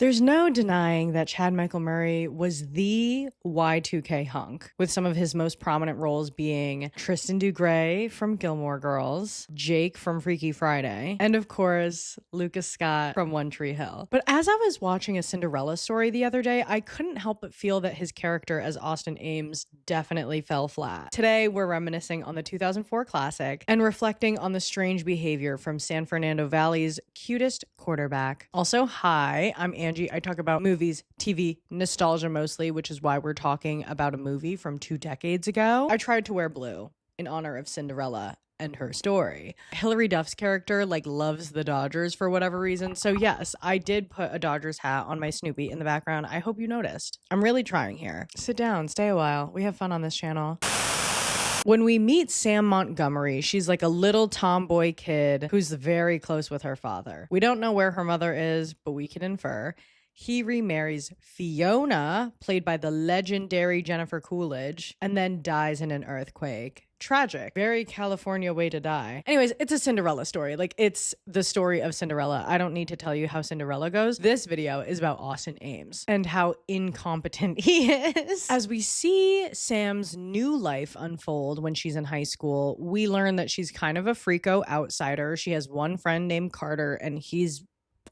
There's no denying that Chad Michael Murray was the Y2K hunk, with some of his most prominent roles being Tristan DeGray from Gilmore Girls, Jake from Freaky Friday, and of course, Lucas Scott from One Tree Hill. But as I was watching A Cinderella Story the other day, I couldn't help but feel that his character as Austin Ames definitely fell flat. Today, we're reminiscing on the 2004 classic and reflecting on the strange behavior from San Fernando Valley's cutest quarterback. Also, hi, I'm Angie. I talk about movies, TV, nostalgia mostly, which is why we're talking about a movie from 2 decades ago. I tried to wear blue in honor of Cinderella and her story. Hilary Duff's character loves the Dodgers for whatever reason. So yes, I did put a Dodgers hat on my Snoopy in the background. I hope you noticed. I'm really trying here. Sit down, stay a while. We have fun on this channel. When we meet Sam Montgomery, she's like a little tomboy kid who's very close with her father. We don't know where her mother is, but we can infer. He remarries Fiona, played by the legendary Jennifer Coolidge, and then dies in an earthquake. Tragic. Very California way to die. Anyways, it's a Cinderella story. It's the story of Cinderella. I don't need to tell you how Cinderella goes. This video is about Austin Ames and how incompetent he is. As we see Sam's new life unfold when she's in high school, we learn that she's kind of a freako outsider. She has one friend named Carter, and he's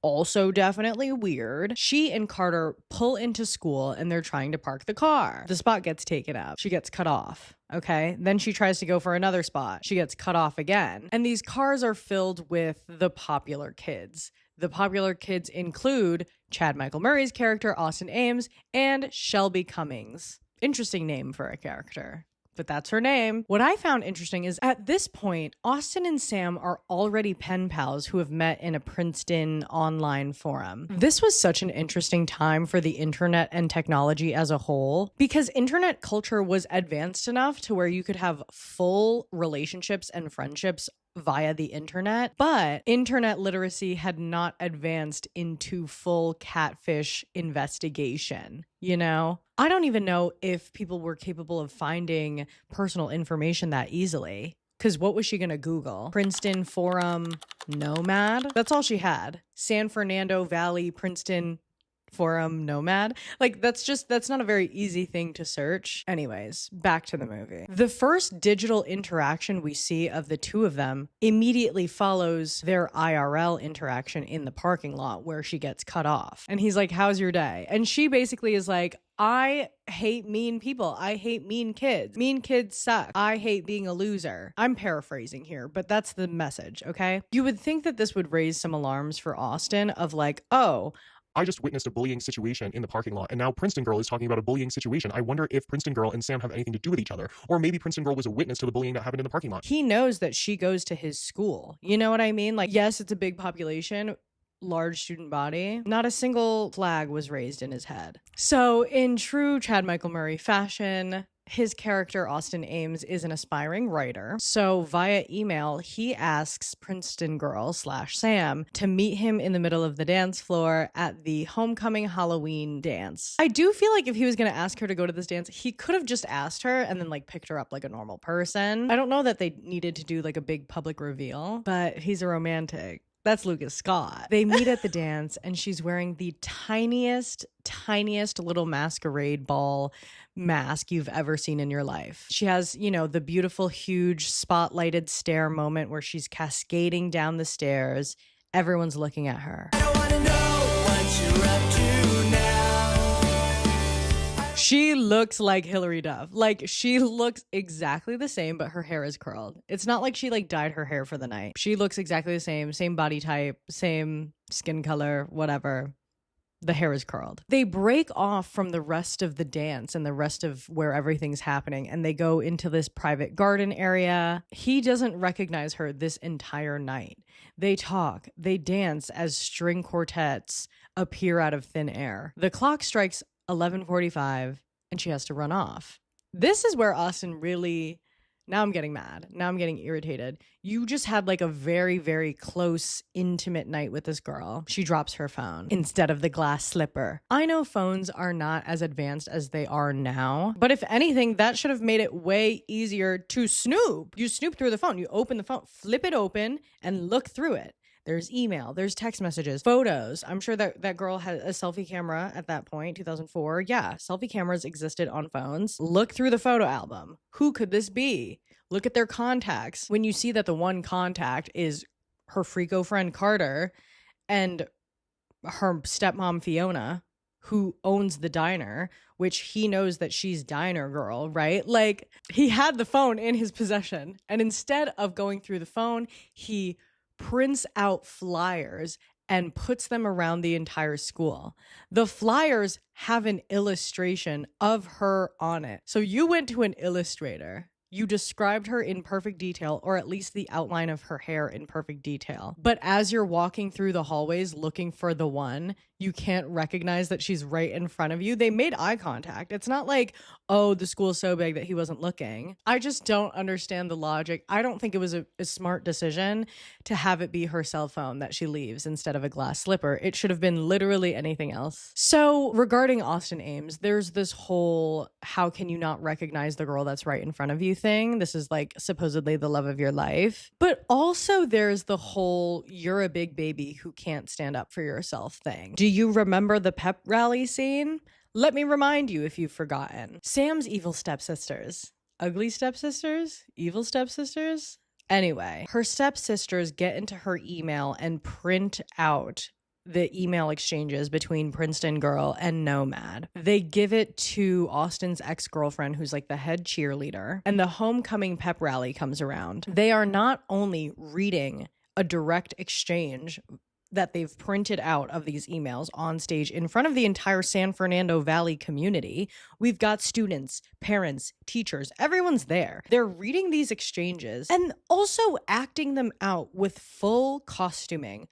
also definitely weird. She and Carter pull into school and they're trying to park the car. The spot gets taken up. She gets cut off. Okay. Then she tries to go for another spot. She gets cut off again. And these cars are filled with the popular kids. The popular kids include Chad Michael Murray's character, Austin Ames, and Shelby Cummings. Interesting name for a character, but that's her name. What I found interesting is at this point, Austin and Sam are already pen pals who have met in a Princeton online forum. This was such an interesting time for the internet and technology as a whole, because internet culture was advanced enough to where you could have full relationships and friendships via the internet, but internet literacy had not advanced into full catfish investigation, you know? I don't even know if people were capable of finding personal information that easily. Because what was she going to Google? Princeton Forum Nomad? That's all she had. San Fernando Valley Princeton Forum Nomad. That's not a very easy thing to search. Anyways, back to the movie. The first digital interaction we see of the two of them immediately follows their IRL interaction in the parking lot where she gets cut off. And he's like, "How's your day?" And she basically is like, "I hate mean people. I hate mean kids. Mean kids suck. I hate being a loser." I'm paraphrasing here, but that's the message, okay? You would think that this would raise some alarms for Austin of oh, I just witnessed a bullying situation in the parking lot, and now Princeton Girl is talking about a bullying situation. I wonder if Princeton Girl and Sam have anything to do with each other, or maybe Princeton Girl was a witness to the bullying that happened in the parking lot. He knows that she goes to his school. You know what I mean? Yes, it's a big population, large student body. Not a single flag was raised in his head. So in true Chad Michael Murray fashion, his character, Austin Ames, is an aspiring writer. So via email, he asks Princeton Girl / Sam to meet him in the middle of the dance floor at the homecoming Halloween dance. I do feel like if he was going to ask her to go to this dance, he could have just asked her and then picked her up like a normal person. I don't know that they needed to do a big public reveal, but he's a romantic. That's Lucas Scott. They meet at the dance and she's wearing the tiniest little masquerade ball mask you've ever seen in your life. She has, the beautiful, huge spotlighted stair moment where she's cascading down the stairs. Everyone's looking at her. I don't wanna know what you're up to now. She looks like Hilary Duff. She looks exactly the same, but her hair is curled. It's not like she dyed her hair for the night. She looks exactly the same body type, same skin color, whatever. The hair is curled. They break off from the rest of the dance and the rest of where everything's happening, and they go into this private garden area. He doesn't recognize her this entire night. They talk, they dance as string quartets appear out of thin air. The clock strikes 11:45 and she has to run off. This is where Austin really, now I'm getting mad. Now I'm getting irritated. You just had a very, very close, intimate night with this girl. She drops her phone instead of the glass slipper. I know phones are not as advanced as they are now, but if anything, that should have made it way easier to snoop. You snoop through the phone. You open the phone, flip it open, and look through it. there's email, there's text messages, photos. I'm sure that girl had a selfie camera at that point, 2004. Yeah, selfie cameras existed on phones. Look through the photo album. Who could this be? Look at their contacts. When you see that the one contact is her freako friend Carter and her stepmom Fiona, who owns the diner, which he knows that she's diner girl, right? Like, he had the phone in his possession, and instead of going through the phone, he prints out flyers and puts them around the entire school. The flyers have an illustration of her on it. So you went to an illustrator. You described her in perfect detail, or at least the outline of her hair in perfect detail. But as you're walking through the hallways looking for the one, you can't recognize that she's right in front of you. They made eye contact. It's not like, oh, the school's so big that he wasn't looking. I just don't understand the logic. I don't think it was a smart decision to have it be her cell phone that she leaves instead of a glass slipper. It should have been literally anything else. So regarding Austin Ames, there's this whole how can you not recognize the girl that's right in front of you thing. This is like supposedly the love of your life. But also there's the whole you're a big baby who can't stand up for yourself thing. Do you remember the pep rally scene? Let me remind you if you've forgotten. Sam's evil stepsisters. Ugly stepsisters? Evil stepsisters? Anyway, her stepsisters get into her email and print out the email exchanges between Princeton Girl and Nomad. They give it to Austin's ex-girlfriend, who's like the head cheerleader, and the homecoming pep rally comes around. They are not only reading a direct exchange that they've printed out of these emails on stage in front of the entire San Fernando Valley community. We've got students, parents, teachers, everyone's there. They're reading these exchanges and also acting them out with full costuming.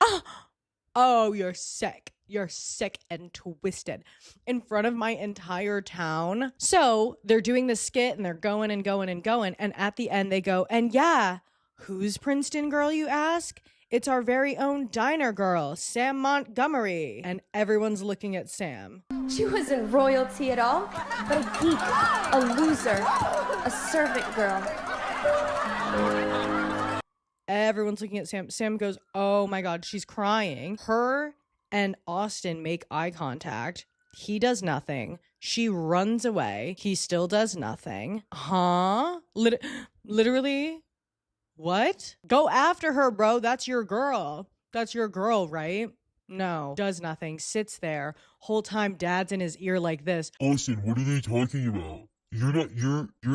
Oh, you're sick. You're sick and twisted in front of my entire town. So they're doing this skit and they're going and going and going. And at the end they go, and yeah, who's Princeton Girl, you ask? It's our very own diner girl, Sam Montgomery. And everyone's looking at Sam. She wasn't royalty at all, but a geek, a loser, a servant girl. Everyone's looking at Sam. Sam goes, oh my God, she's crying. Her and Austin make eye contact. He does nothing. She runs away. He still does nothing. Huh? Literally? What? Go after her, bro. That's your girl. That's your girl, right? No. Does nothing. Sits there. Whole time dad's in his ear like this. Austin, what are they talking about? You're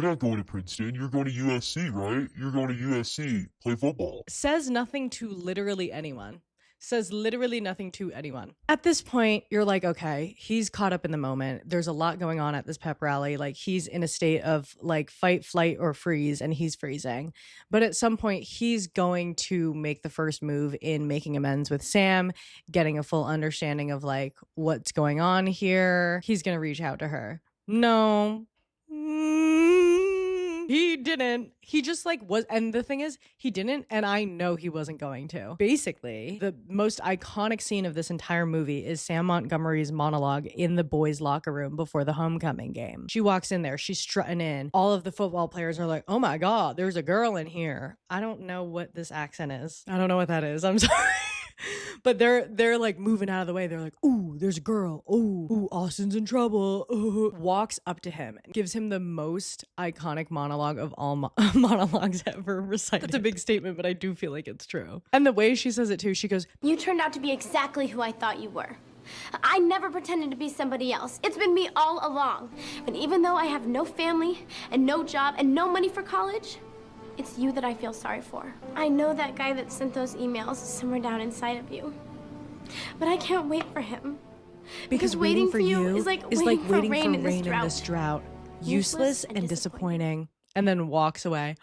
not going to Princeton. You're going to USC, right? You're going to USC. Play football. Says nothing to literally anyone. Says literally nothing to anyone. At this point, you're like, okay, he's caught up in the moment. There's a lot going on at this pep rally. Like, he's in a state of like fight, flight, or freeze, and he's freezing. But at some point, he's going to make the first move in making amends with Sam, getting a full understanding of like what's going on here. He's going to reach out to her. No. He didn't. He just like was, and the thing is, he didn't, and I know he wasn't going to. Basically, the most iconic scene of this entire movie is Sam Montgomery's monologue in the boys' locker room before the homecoming game. She walks in there, she's strutting in. All of the football players are like, oh my God, there's a girl in here. I don't know what this accent is. I don't know what that is. I'm sorry. But they're like moving out of the way. They're like, ooh, there's a girl. Ooh, Austin's in trouble. Ooh. Walks up to him and gives him the most iconic monologue of all monologues ever recited. That's a big statement, but I do feel like it's true. And the way she says it too, she goes, you turned out to be exactly who I thought you were. I never pretended to be somebody else. It's been me all along. But even though I have no family and no job and no money for college, it's you that I feel sorry for. I know that guy that sent those emails is somewhere down inside of you. But I can't wait for him. Because waiting for you is like waiting for rain rain in this drought. Useless and disappointing. And then walks away.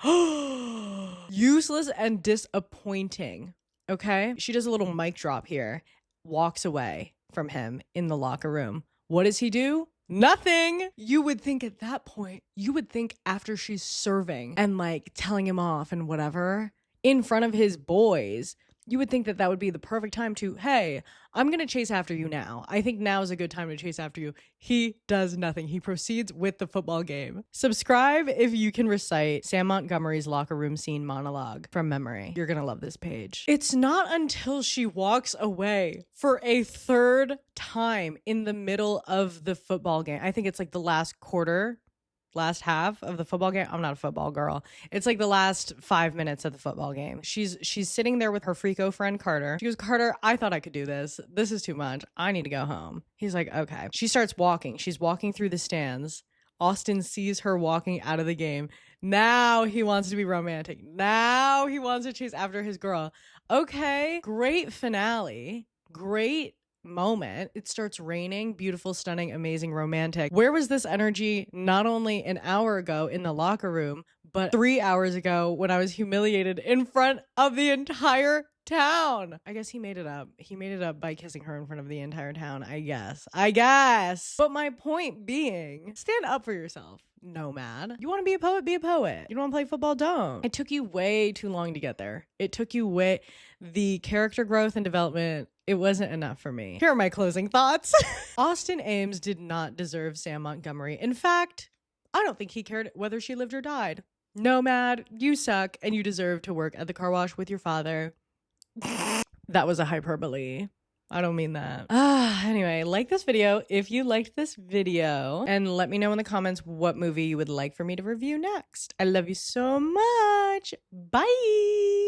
Useless and disappointing. Okay? She does a little mic drop here. Walks away from him in the locker room. What does he do? Nothing. You would think at that point, you would think after she's serving and like telling him off and whatever in front of his boys, You would think that that would be the perfect time to, hey, I'm going to chase after you now. I think now is a good time to chase after you. He does nothing. He proceeds with the football game. Subscribe if you can recite Sam Montgomery's locker room scene monologue from memory. You're going to love this page. It's not until she walks away for a third time in the middle of the football game. I think it's like the last quarter, last half of the football game. I'm not a football girl. It's like the last 5 minutes of the football game. She's sitting there with her freako friend Carter. She goes, Carter, I thought I could do this. This is too much. I need to go home. He's like, okay. She starts walking. She's walking through the stands. Austin sees her walking out of the game. Now he wants to be romantic. Now he wants to chase after his girl. Okay. Great finale. Great moment. It starts raining. Beautiful, stunning, amazing, romantic. Where was this energy not only an hour ago in the locker room, but 3 hours ago when I was humiliated in front of the entire town? I guess he made it up. He made it up by kissing her in front of the entire town. I guess. But my point being, stand up for yourself, nomad. You want to be a poet? Be a poet. You don't want to play football? Don't. It took you way too long to get there. It took you the character growth and development, it wasn't enough for me. Here are my closing thoughts. Austin Ames did not deserve Sam Montgomery. In fact, I don't think he cared whether she lived or died. Nomad, you suck, and you deserve to work at the car wash with your father. That was a hyperbole. I don't mean that. Anyway, like this video if you liked this video, and let me know in the comments what movie you would like for me to review next. I love you so much. Bye.